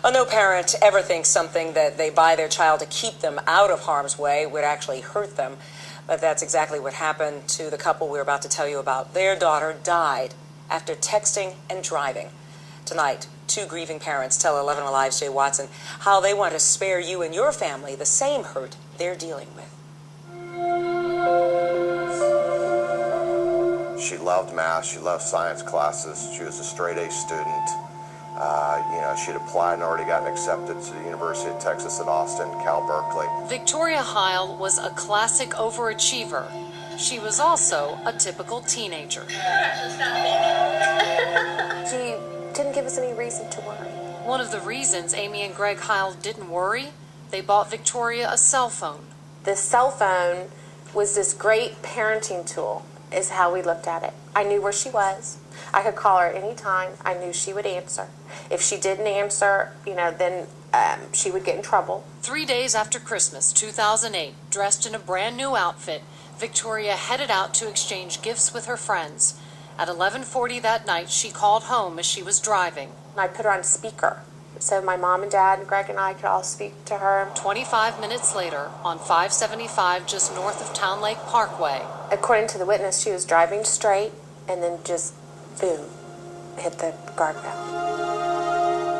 Well, no parent ever thinks something that they buy their child to keep them out of harm's way would actually hurt them. But that's exactly what happened to the couple we're about to tell you about. Their daughter died after texting and driving. Tonight, two grieving parents tell 11 Alive's Jay Watson how they want to spare you and your family the same hurt they're dealing with. She loved math, she loved science classes, she was a straight-A student. She'd applied and already gotten accepted to the University of Texas at Austin, Cal Berkeley. Victoria Heil was a classic overachiever. She was also a typical teenager. She didn't give us any reason to worry. One of the reasons Amy and Greg Heil didn't worry, they bought Victoria a cell phone. The cell phone was this great parenting tool, is how we looked at it. I knew where she was. I could call her anytime. I knew she would answer. If she didn't answer, then she would get in trouble. 3 days after Christmas, 2008, dressed in a brand new outfit, Victoria headed out to exchange gifts with her friends. At 11:40 that night, she called home as she was driving. I put her on speaker, so my mom and dad and Greg and I could all speak to her. 25 minutes later, on 575 just north of Town Lake Parkway. According to the witness, she was driving straight and then just, boom, hit the guardrail.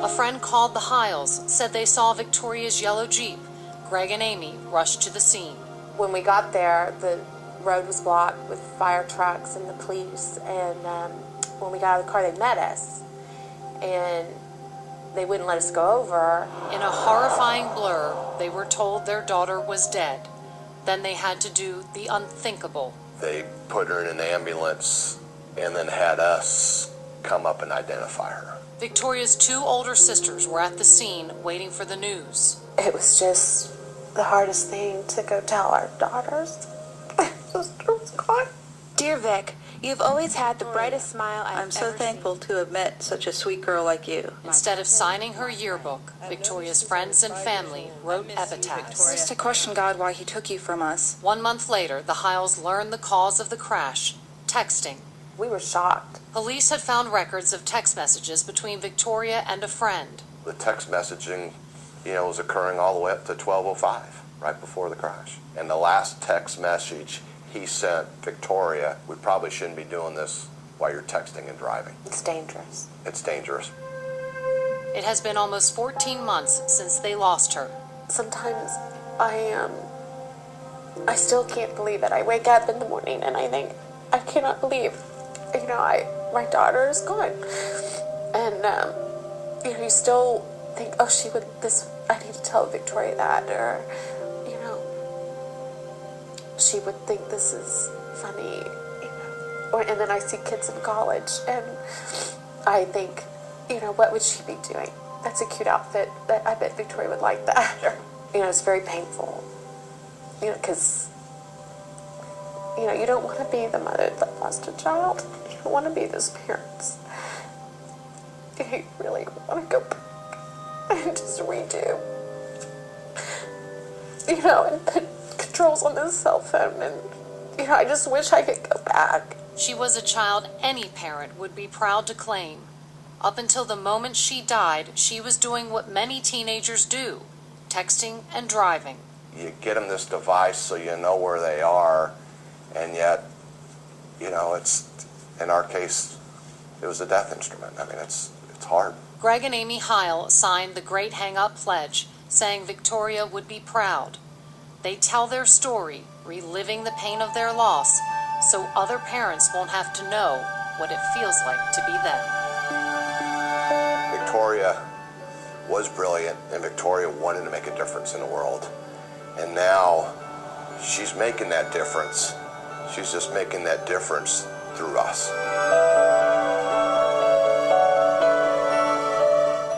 A friend called the Hiles, said they saw Victoria's yellow Jeep. Greg and Amy rushed to the scene. When we got there, the road was blocked with fire trucks and the police, and when we got out of the car, they met us, and they wouldn't let us go over. In a horrifying blur, they were told their daughter was dead. Then they had to do the unthinkable. They put her in an ambulance and then had us come up and identify her. Victoria's two older sisters were at the scene waiting for the news. It was just the hardest thing to go tell our daughters. My sister was gone. Dear Vic, you've always had the brightest smile I've I'm so ever thankful seen. to have met such a sweet girl like you. Instead of signing her yearbook, Victoria's friends and family wrote epitaphs. Just to question God why he took you from us. 1 month later, the Hiles learned the cause of the crash, texting. We were shocked. Police had found records of text messages between Victoria and a friend. The text messaging, was occurring all the way up to 12:05, right before the crash. And the last text message he sent Victoria, we probably shouldn't be doing this while you're texting and driving. It's dangerous. It's dangerous. It has been almost 14 months since they lost her. Sometimes I still can't believe it. I wake up in the morning and I think, I cannot believe, my daughter is gone. And, you still think, oh, I need to tell Victoria that, or, she would think this is funny, and then I see kids in college, and I think, what would she be doing? That's a cute outfit. I bet Victoria would like that. It's very painful, because, you don't want to be the mother that lost a child. You don't want to be those parents. You really want to go back and just redo, and put controls on this cell phone, and I just wish I could go back. She was a child any parent would be proud to claim. Up until the moment she died, she was doing what many teenagers do, texting and driving. You get them this device so you know where they are, and yet, it's, in our case, it was a death instrument. I mean, it's hard. Greg and Amy Heil signed the Great Hang-Up Pledge, saying Victoria would be proud. They tell their story, reliving the pain of their loss, so other parents won't have to know what it feels like to be them. Victoria was brilliant, and Victoria wanted to make a difference in the world. And now she's making that difference. She's just making that difference through us.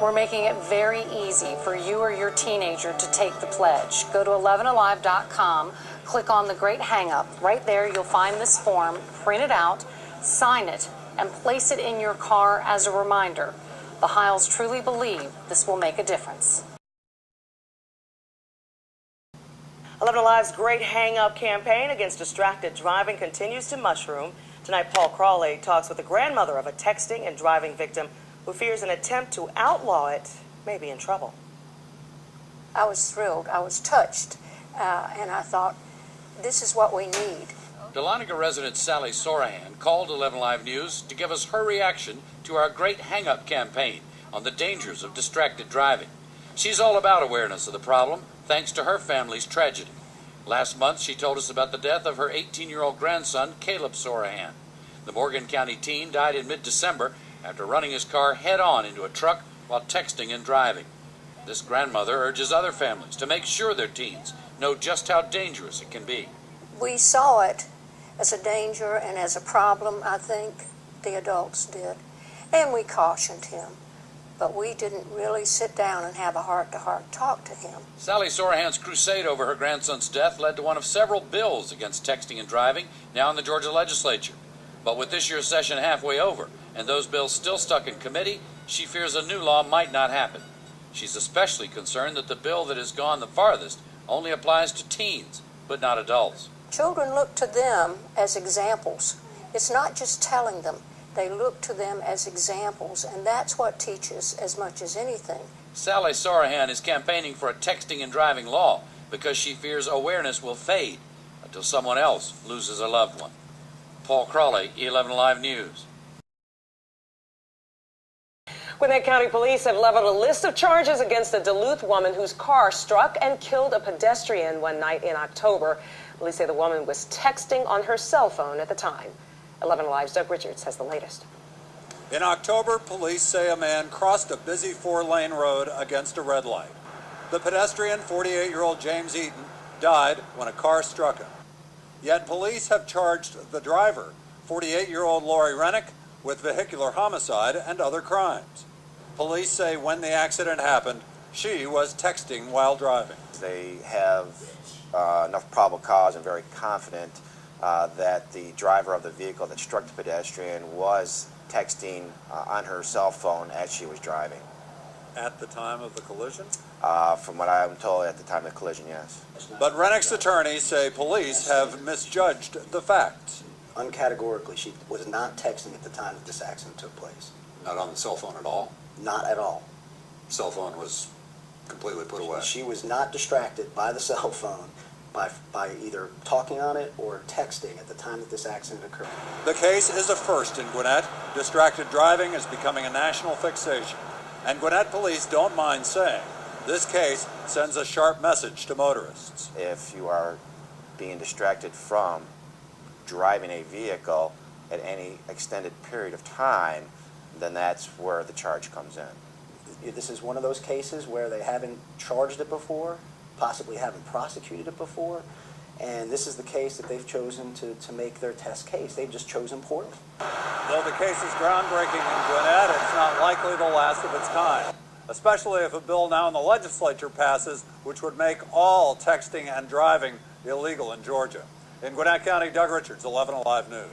We're making it very easy for you or your teenager to take the pledge. Go to 11alive.com, click on the Great Hang-Up. Right there, you'll find this form, print it out, sign it, and place it in your car as a reminder. The Hiles truly believe this will make a difference. 11 Alive's Great Hang-Up campaign against distracted driving continues to mushroom. Tonight, Paul Crawley talks with the grandmother of a texting and driving victim who fears an attempt to outlaw it may be in trouble. I was thrilled. I was touched. And I thought, this is what we need. Dahlonega resident Sally Sorahan called 11 Live News to give us her reaction to our Great HangUp campaign on the dangers of distracted driving. She's all about awareness of the problem, thanks to her family's tragedy. Last month, she told us about the death of her 18-year-old grandson, Caleb Sorahan. The Morgan County teen died in mid-December after running his car head-on into a truck while texting and driving. This grandmother urges other families to make sure their teens know just how dangerous it can be. We saw it as a danger and as a problem, I think the adults did. And we cautioned him. But we didn't really sit down and have a heart-to-heart talk to him. Sally Sorahan's crusade over her grandson's death led to one of several bills against texting and driving now in the Georgia legislature. But with this year's session halfway over and those bills still stuck in committee, she fears a new law might not happen. She's especially concerned that the bill that has gone the farthest only applies to teens, but not adults. Children look to them as examples. It's not just telling them. They look to them as examples, and that's what teaches as much as anything. Sally Sorahan is campaigning for a texting and driving law because she fears awareness will fade until someone else loses a loved one. Paul Crawley, 11 Live News. Gwinnett County Police have leveled a list of charges against a Duluth woman whose car struck and killed a pedestrian one night in October. Police say the woman was texting on her cell phone at the time. 11 Alive's Doug Richards has the latest. In October, police say a man crossed a busy four-lane road against a red light. The pedestrian, 48-year-old James Eaton, died when a car struck him. Yet police have charged the driver, 48-year-old Lori Rennick, with vehicular homicide and other crimes. Police say when the accident happened, she was texting while driving. They have enough probable cause and very confident that the driver of the vehicle that struck the pedestrian was texting on her cell phone as she was driving. At the time of the collision? From what I'm told, at the time of the collision, yes. But Rennick's attorneys say police have misjudged the facts. Uncategorically, she was not texting at the time that this accident took place. Not on the cell phone at all? Not at all. Cell phone was completely put away? She was not distracted by the cell phone by either talking on it or texting at the time that this accident occurred. The case is a first in Gwinnett. Distracted driving is becoming a national fixation. And Gwinnett police don't mind saying this case sends a sharp message to motorists. If you are being distracted from driving a vehicle at any extended period of time, then that's where the charge comes in. This is one of those cases where they haven't charged it before, possibly haven't prosecuted it before, and this is the case that they've chosen to make their test case. They've just chosen Portland. Though the case is groundbreaking in Gwinnett, it's not likely the last of its kind, especially if a bill now in the legislature passes, which would make all texting and driving illegal in Georgia. In Gwinnett County, Doug Richards, 11 Alive News.